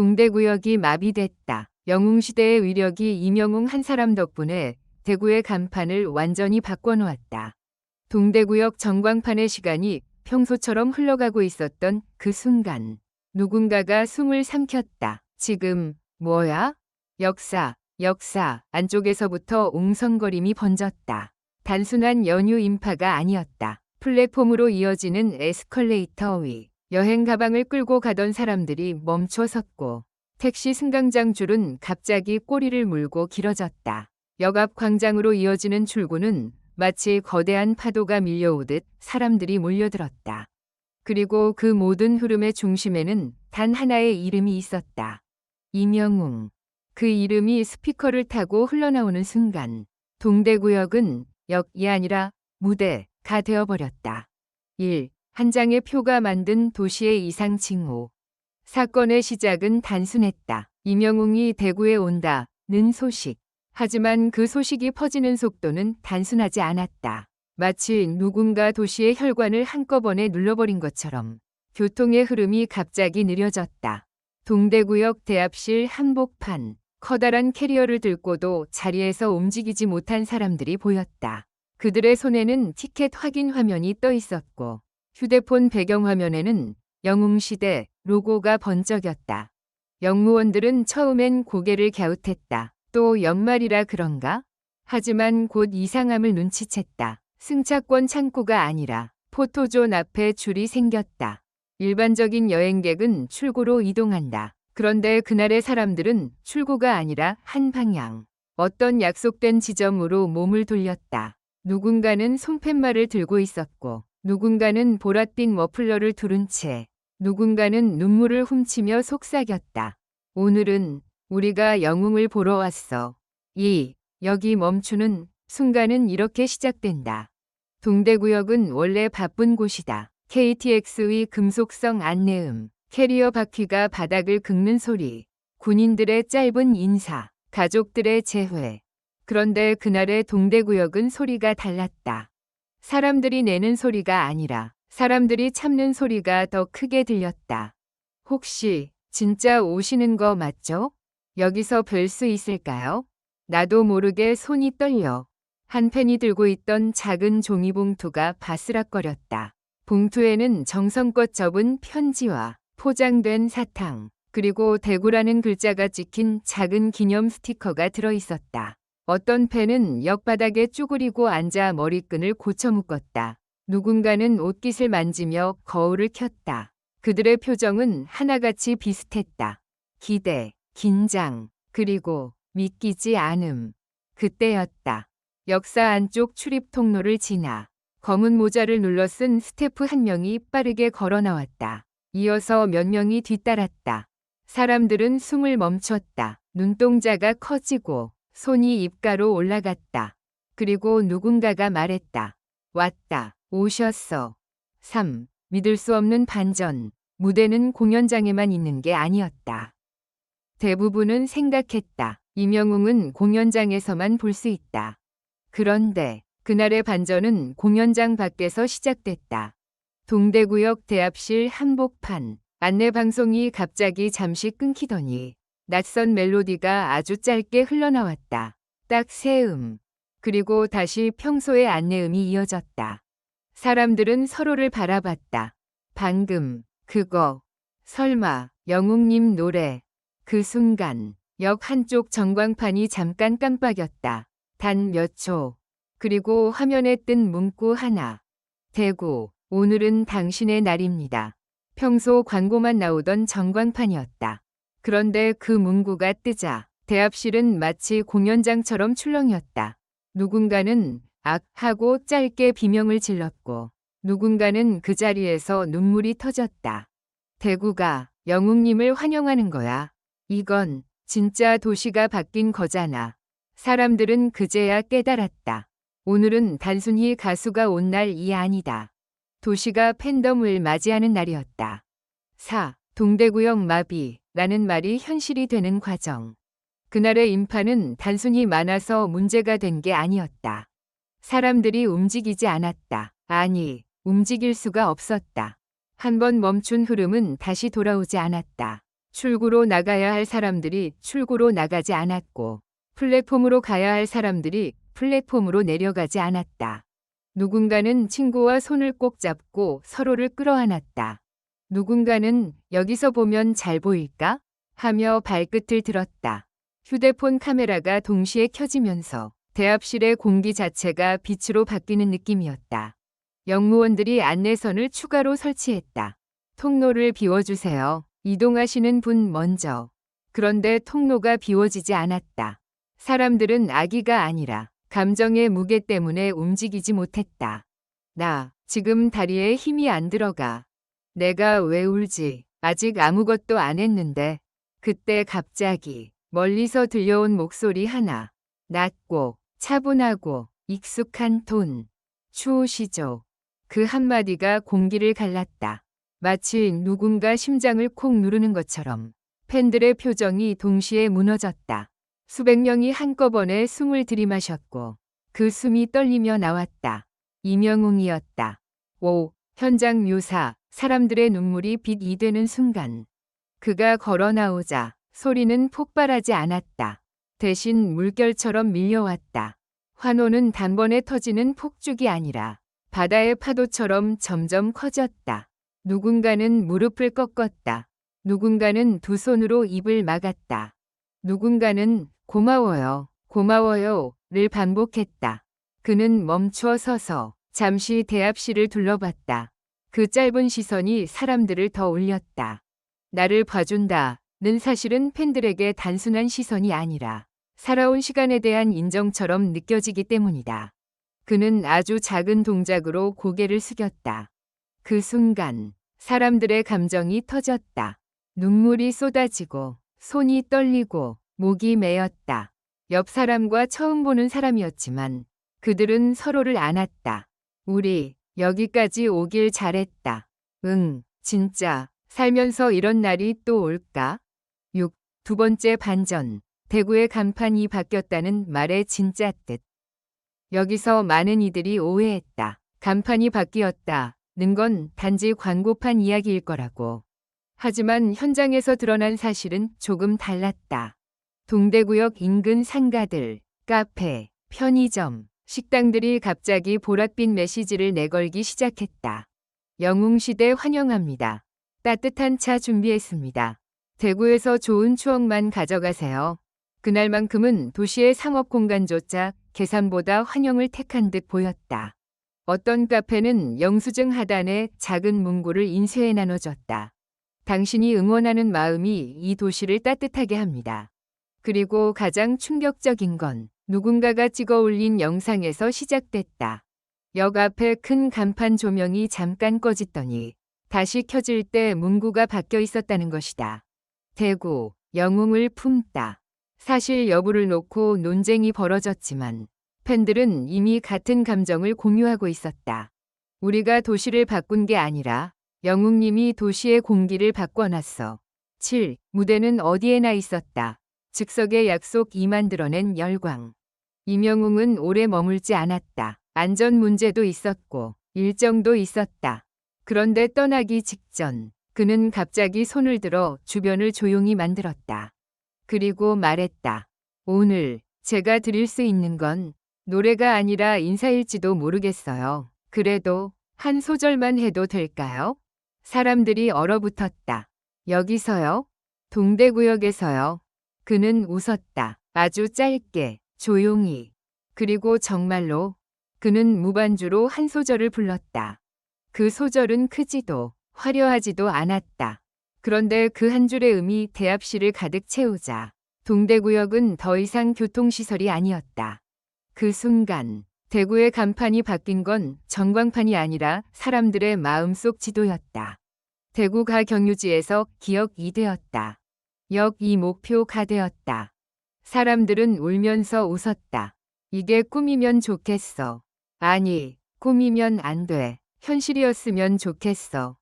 동대구역이 마비됐다. 영웅시대의 위력이 이명웅 한 사람 덕분에 대구의 간판을 완전히 바꿔놓았다. 동대구역 전광판의 시간이 평소처럼 흘러가고 있었던 그 순간 누군가가 숨을 삼켰다. 지금 뭐야? 역사 안쪽에서부터 웅성거림이 번졌다. 단순한 연유 인파가 아니었다. 플랫폼으로 이어지는 에스컬레이터 위 여행 가방을 끌고 가던 사람들이 멈춰 섰고 택시 승강장 줄은 갑자기 꼬리를 물고 길어졌다. 역 앞 광장으로 이어지는 출구는 마치 거대한 파도가 밀려오듯 사람들이 몰려들었다. 그리고 그 모든 흐름의 중심에는 단 하나의 이름이 있었다. 이명웅. 그 이름이 스피커를 타고 흘러나오는 순간 동대구역은 역이 아니라 무대가 되어버렸다. 1. 한 장의 표가 만든 도시의 이상 징후. 사건의 시작은 단순했다. 이명웅이 대구에 온다는 소식. 하지만 그 소식이 퍼지는 속도는 단순하지 않았다. 마치 누군가 도시의 혈관을 한꺼번에 눌러버린 것처럼 교통의 흐름이 갑자기 느려졌다. 동대구역 대합실 한복판. 커다란 캐리어를 들고도 자리에서 움직이지 못한 사람들이 보였다. 그들의 손에는 티켓 확인 화면이 떠 있었고 휴대폰 배경화면에는 영웅시대 로고가 번쩍였다. 영무원들은 처음엔 고개를 갸웃했다. 또 연말이라 그런가? 하지만 곧 이상함을 눈치챘다. 승차권 창고가 아니라 포토존 앞에 줄이 생겼다. 일반적인 여행객은 출구로 이동한다. 그런데 그날의 사람들은 출구가 아니라 한 방향, 어떤 약속된 지점으로 몸을 돌렸다. 누군가는 손팻말을 들고 있었고 누군가는 보랏빛 머플러를 두른 채 누군가는 눈물을 훔치며 속삭였다. 오늘은 우리가 영웅을 보러 왔어. 여기 멈추는 순간은 이렇게 시작된다. 동대구역은 원래 바쁜 곳이다. KTX의 금속성 안내음, 캐리어 바퀴가 바닥을 긁는 소리, 군인들의 짧은 인사, 가족들의 재회. 그런데 그날의 동대구역은 소리가 달랐다. 사람들이 내는 소리가 아니라 사람들이 참는 소리가 더 크게 들렸다. 혹시 진짜 오시는 거 맞죠? 여기서 뵐 수 있을까요? 나도 모르게 손이 떨려. 한 팬이 들고 있던 작은 종이봉투가 바스락거렸다. 봉투에는 정성껏 접은 편지와 포장된 사탕, 그리고 대구라는 글자가 찍힌 작은 기념 스티커가 들어있었다. 어떤 팬은 역바닥에 쭈그리고 앉아 머리끈을 고쳐 묶었다. 누군가는 옷깃을 만지며 거울을 켰다. 그들의 표정은 하나같이 비슷했다. 기대, 긴장, 그리고 믿기지 않음. 그때였다. 역사 안쪽 출입 통로를 지나 검은 모자를 눌러 쓴 스태프 한 명이 빠르게 걸어 나왔다. 이어서 몇 명이 뒤따랐다. 사람들은 숨을 멈췄다. 눈동자가 커지고 손이 입가로 올라갔다. 그리고 누군가가 말했다. 왔다. 오셨어. 3. 믿을 수 없는 반전. 무대는 공연장에만 있는 게 아니었다. 대부분은 생각했다. 이명웅은 공연장에서만 볼 수 있다. 그런데 그날의 반전은 공연장 밖에서 시작됐다. 동대구역 대합실 한복판. 안내방송이 갑자기 잠시 끊기더니 낯선 멜로디가 아주 짧게 흘러나왔다. 딱 3음. 그리고 다시 평소의 안내음이 이어졌다. 사람들은 서로를 바라봤다. 방금 그거 설마 영웅님 노래. 그 순간 역 한쪽 전광판이 잠깐 깜빡였다. 단 몇 초. 그리고 화면에 뜬 문구 하나. 대구, 오늘은 당신의 날입니다. 평소 광고만 나오던 전광판이었다. 그런데 그 문구가 뜨자 대합실은 마치 공연장처럼 출렁였다. 누군가는 악 하고 짧게 비명을 질렀고 누군가는 그 자리에서 눈물이 터졌다. 대구가 영웅님을 환영하는 거야. 이건 진짜 도시가 바뀐 거잖아. 사람들은 그제야 깨달았다. 오늘은 단순히 가수가 온 날이 아니다. 도시가 팬덤을 맞이하는 날이었다. 4. 동대구역 마비라는 말이 현실이 되는 과정. 그날의 인파는 단순히 많아서 문제가 된 게 아니었다. 사람들이 움직이지 않았다. 아니, 움직일 수가 없었다. 한 번 멈춘 흐름은 다시 돌아오지 않았다. 출구로 나가야 할 사람들이 출구로 나가지 않았고 플랫폼으로 가야 할 사람들이 플랫폼으로 내려가지 않았다. 누군가는 친구와 손을 꼭 잡고 서로를 끌어안았다. 누군가는 여기서 보면 잘 보일까? 하며 발끝을 들었다. 휴대폰 카메라가 동시에 켜지면서 대합실의 공기 자체가 빛으로 바뀌는 느낌이었다. 영무원들이 안내선을 추가로 설치했다. 통로를 비워주세요. 이동하시는 분 먼저. 그런데 통로가 비워지지 않았다. 사람들은 아기가 아니라 감정의 무게 때문에 움직이지 못했다. 나 지금 다리에 힘이 안 들어가. 내가 왜 울지? 아직 아무것도 안 했는데. 그때 갑자기 멀리서 들려온 목소리 하나. 낮고 차분하고 익숙한 톤. 추우시죠? 그 한마디가 공기를 갈랐다. 마치 누군가 심장을 콕 누르는 것처럼 팬들의 표정이 동시에 무너졌다. 수백 명이 한꺼번에 숨을 들이마셨고 그 숨이 떨리며 나왔다. 이명웅이었다. 오, 현장 묘사, 사람들의 눈물이 빛이 되는 순간. 그가 걸어 나오자 소리는 폭발하지 않았다. 대신 물결처럼 밀려왔다. 환호는 단번에 터지는 폭죽이 아니라 바다의 파도처럼 점점 커졌다. 누군가는 무릎을 꺾었다. 누군가는 두 손으로 입을 막았다. 누군가는 고마워요, 고마워요를 반복했다. 그는 멈춰 서서 잠시 대합실을 둘러봤다. 그 짧은 시선이 사람들을 더 울렸다. 나를 봐준다는 사실은 팬들에게 단순한 시선이 아니라 살아온 시간에 대한 인정처럼 느껴지기 때문이다. 그는 아주 작은 동작으로 고개를 숙였다. 그 순간 사람들의 감정이 터졌다. 눈물이 쏟아지고 손이 떨리고 목이 메었다. 옆 사람과 처음 보는 사람이었지만 그들은 서로를 안았다. 우리 여기까지 오길 잘했다. 응, 진짜 살면서 이런 날이 또 올까? 6. 두 번째 반전. 대구의 간판이 바뀌었다는 말의 진짜 뜻. 여기서 많은 이들이 오해했다. 간판이 바뀌었다는 건 단지 광고판 이야기일 거라고. 하지만 현장에서 드러난 사실은 조금 달랐다. 동대구역 인근 상가들, 카페, 편의점, 식당들이 갑자기 보랏빛 메시지를 내걸기 시작했다. 영웅시대 환영합니다. 따뜻한 차 준비했습니다. 대구에서 좋은 추억만 가져가세요. 그날만큼은 도시의 상업 공간조차 계산보다 환영을 택한 듯 보였다. 어떤 카페는 영수증 하단에 작은 문구를 인쇄해 나눠줬다. 당신이 응원하는 마음이 이 도시를 따뜻하게 합니다. 그리고 가장 충격적인 건 누군가가 찍어 올린 영상에서 시작됐다. 역 앞에 큰 간판 조명이 잠깐 꺼지더니 다시 켜질 때 문구가 바뀌어 있었다는 것이다. 대구, 영웅을 품다. 사실 여부를 놓고 논쟁이 벌어졌지만 팬들은 이미 같은 감정을 공유하고 있었다. 우리가 도시를 바꾼 게 아니라 영웅님이 도시의 공기를 바꿔놨어. 7. 무대는 어디에나 있었다. 즉석의 약속 2만 드러낸 열광. 이명웅은 오래 머물지 않았다. 안전 문제도 있었고 일정도 있었다. 그런데 떠나기 직전 그는 갑자기 손을 들어 주변을 조용히 만들었다. 그리고 말했다. 오늘 제가 드릴 수 있는 건 노래가 아니라 인사일지도 모르겠어요. 그래도 한 소절만 해도 될까요? 사람들이 얼어붙었다. 여기서요? 동대구역에서요? 그는 웃었다. 아주 짧게, 조용히. 그리고 정말로 그는 무반주로 한 소절을 불렀다. 그 소절은 크지도 화려하지도 않았다. 그런데 그 한 줄의 음이 대합실을 가득 채우자 동대구역은 더 이상 교통시설이 아니었다. 그 순간 대구의 간판이 바뀐 건 전광판이 아니라 사람들의 마음속 지도였다. 대구가 경유지에서 기억 2 되었다. 역 2 목표가 되었다. 사람들은 울면서 웃었다. 이게 꿈이면 좋겠어. 아니, 꿈이면 안 돼. 현실이었으면 좋겠어.